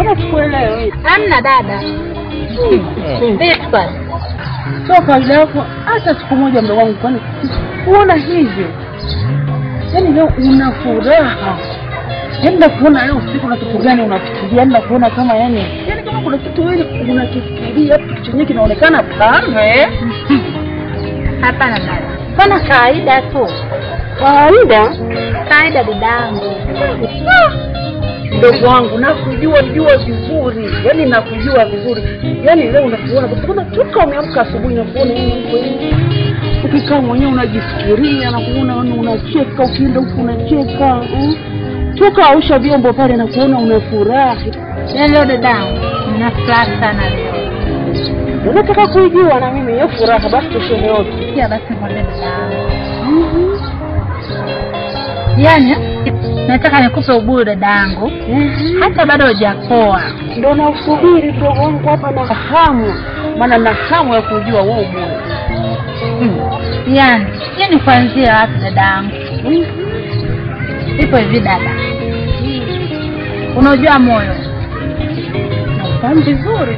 Mbona tukuelewe? Hamna dada. Vipi? Sio kawaida yako hata siku moja mdogo wangu, kwani uona hivyo? Yaani leo una furaha. Yaani kuona leo usiku na kitu gani unafikiria? Yaani kuona kama yani kama kuna kitu wewe unakifikiria kitu chenye kinaonekana pambe. Hapana dada. Pana kawaida tu. Kawaida dadangu. Ndugu wangu nakujua vizuri. Yaani nakujua vizuri. Yaani leo unakuona kwa sababu toka umeamka asubuhi na kuona hivi. Ukikaa mwenyewe unajifikiria na kuona unacheka, ukienda huko unacheka. Toka ausha vyombo pale na kuona unafurahi. Leo dadangu, nina furaha sana leo. Unataka kujua na mimi hiyo furaha basi tushone yote. Sikia basi kwa dadangu. Yaani nataka nikupe uburu dadangu. Hata bado hujapoa. Ndio na usubiri mdogo wangu hapa na hamu. Maana na hamu ya kujua wewe uburu. Yaani kuanzia wapi dadangu? Ipo hivi dada. Unajua moyo. Nafahamu vizuri.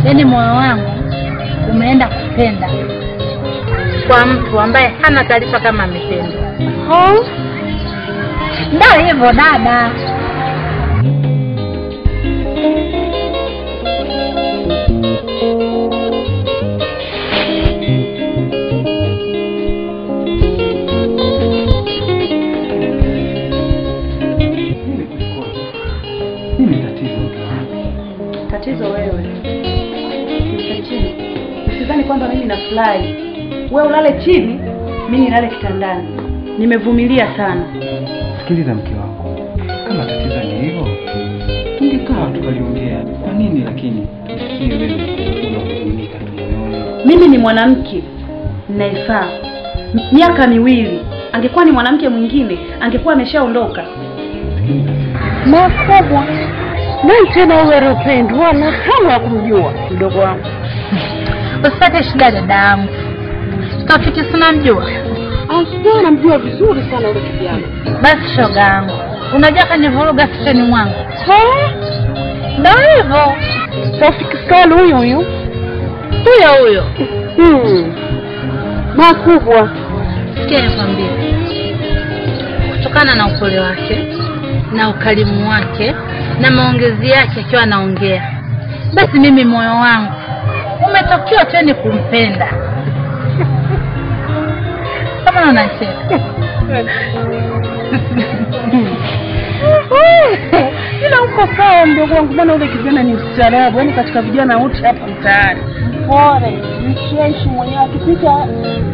Yaani moyo wangu umeenda kupenda kwa mtu ambaye hana taarifa kama amependa. Ndio hivyo dada. Tatizo wewe. Usidhani kwamba mimi nafurahi. Wewe ulale chini, mimi nilale kitandani. Nimevumilia sana. Sikiliza mke wangu. Kama tatizo ni hilo, tungekaa tukaliongea. Kwa nini lakini tusikie wewe unahuzunika tu moyoni? Mimi ni mwanamke naifaa. Miaka 2. Angekuwa ni mwanamke mwingine, angekuwa ameshaondoka. Makubwa. Nani tena wewe upendwa na hamu ya kumjua mdogo wangu. Usipate shida dadangu. Tafiki sana mjua. Sio namjua vizuri sana yule kijana. Basi shoga yangu. Unajua kanivuruga kichwani mwangu. Ndio hivyo. Tafiki skali huyo. Makubwa. Sikia nikwambie. Kutokana na upole wake na ukarimu wake na maongezi yake akiwa anaongea, basi mimi moyo wangu umetokiwa tu ni kumpenda. Kama unacheka. Ila uko sawa mdogo wangu, maana yule kijana ni mstaarabu, yaani katika vijana wote hapa mtaani. Pole, msheshi mwenyewe akipita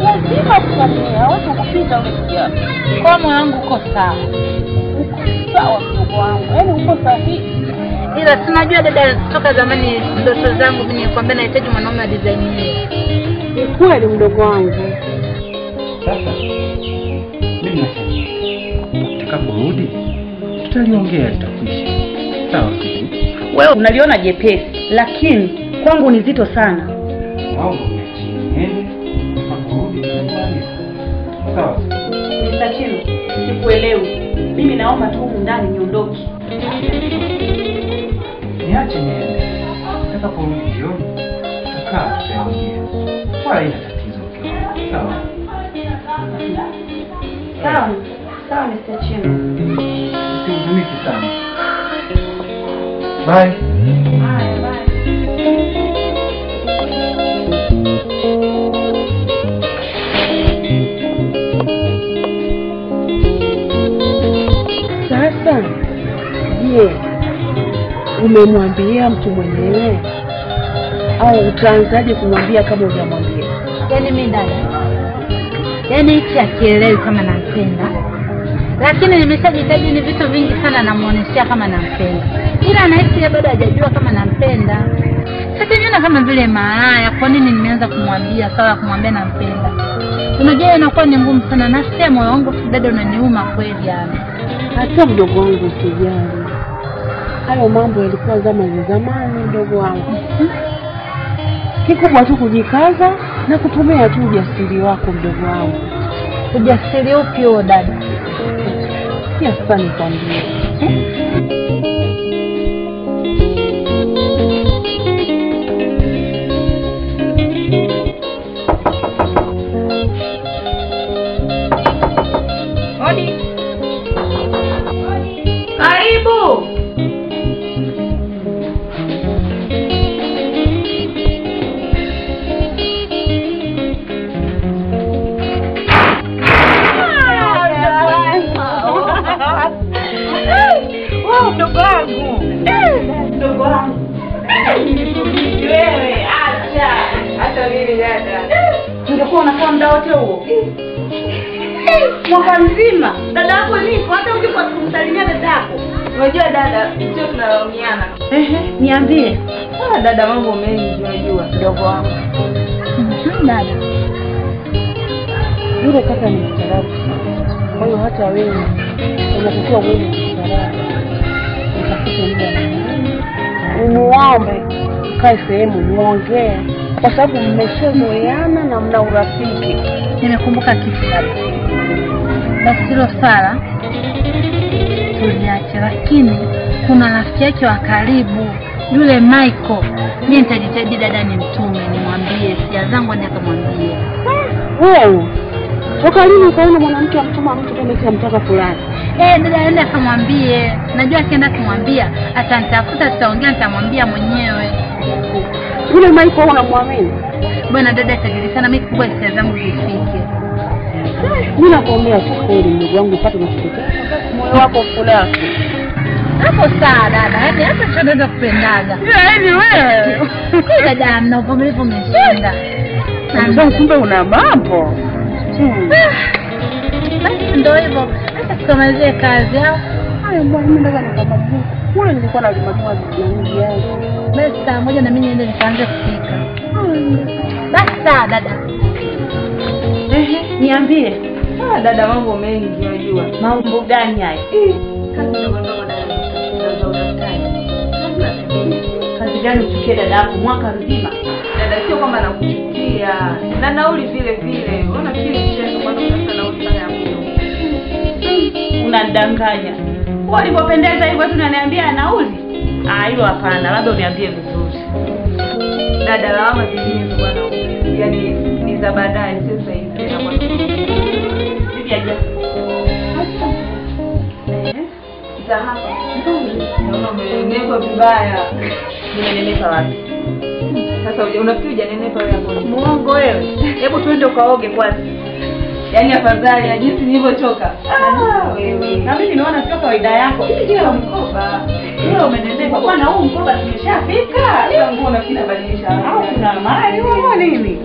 lazima kukamia, hawezi kupita yule kijana. Kwa moyo wangu uko sawa. Uko sawa mdogo wangu, yaani uko sahihi. Ila tunajua dada, toka zamani ndoto zangu mimi nikwambia nahitaji mwanaume wa design hiyo. Ni kweli mdogo wangu. Sasa mimi nasema tutakaporudi tutaliongea, litakwisha. Sawa? Wewe unaliona jepesi, lakini kwangu ni zito sana. Mambo niachie. Tutakaporudi tutaliongea. Sawa? Nitachino, sikuelewi. Mimi naomba tu ndani niondoke. Niache niende. Tutakaporudi jioni tutakaa tutaongea. Wala ina tatizo mke wangu. Sawa? Sawa Mr. Chino. Usihuzunike sana. Bye. Bye. Sasa, je, umemwambia mtu mwenyewe au utaanzaje kumwambia kama hujamwambia? Yaani mimi dada, yaani hichi akielewi kama nampenda, lakini nimeshajitaji ni vitu vingi sana namuoneshia kama nampenda, ila anahisi bado hajajua kama nampenda. Sasa niona kama vile malaya. Kwa nini nimeanza kumwambia sawa kumwambia nampenda? Unajua inakuwa ni ngumu sana, nasikia moyo wangu dada unaniuma kweli yani. Hata mdogo wangu usijali. Hayo mambo yalikuwa zamani mdogo wangu. Kikubwa tu kujikaza na kutumia tu ujasiri wako mdogo wangu. Ujasiri upi huo dada? Sikia sasa nikwambie. ulikuwa unakaa muda wote huo? Mwaka mzima. Dada yako niko hata ungekuwa kumsalimia dada yako. Unajua dada, sio tunalaumiana. Niambie. Dada mambo mengi unajua. Mdogo wangu. Dada. Yule kaka ni mstaarabu. Kwa hiyo hata wewe unatakiwa uwe mstaarabu. Utafute muda umuombe, kae sehemu muongee, kwa sababu mmeshazoeana na mna urafiki. Nimekumbuka kitu dada. Basi hilo sala tuliache, lakini kuna rafiki yake wa karibu yule Michael. Mimi nitajitahidi dada nimtume nimwambie sia zangu ni akamwambie. Wewe toka lini ukaona mwanamke amtuma mtu kama eti amtaka fulani? Dada aende akamwambie. Najua akienda kumwambia atanitafuta, tutaongea, nitamwambia mwenyewe. Yule Michael unamwamini? Bwana dada atajulikana, mimi kubwa hisia zangu zifike. Mimi nakwambia kweli ndugu wangu, upate mafikiri. Moyo wako furaha. Hapo sawa dada, yaani hapo tunaweza kupendaga. Yaani wewe. Dada mna uvumilivu umeshinda. Na kumbe una mambo. Basi ndio hivyo. Sasa tukamalizie kazi au? Haya bwana, mimi nataka nikamalizie. Kule nilikuwa nalimaliza vitu yangu. Basi saa moja na mimi niende nikaanze kupika. Basi sawa dada. Niambie. Dada mambo mengi unajua. Mambo gani haya? Kazi ndogo ndogo dada. Za udaktari. Kazi gani uchukie dada yako mwaka mzima? Dada sio kwamba nakuchukia. Na nauli vile vile. Unafikiri mchezo kwa nini unataka nauli sana ya mwisho? Unadanganya. Walipopendeza hivyo tunaniambia nauli? Hilo hapana, labda uniambie vizuri. Dada lawama zingine za bwana. Yaani ni za baadaye sio sasa hivi na bwana. Bibi aje. Za hapa. Naona umenenepa vibaya. Nimenenepa wapi? Sasa unafikiri hujanenepa wewe hapo? Muongo wewe. Hebu twende ukaoge kwanza. Yaani afadhali ya jinsi nilivyochoka. Wewe. Na mimi naona sio kawaida yako. Hivi kila mkoba. Wewe umenenepa. Bwana huu mkoba tumeshafika. Sasa nguo nafikiri nabadilisha. Au kuna mali au nini?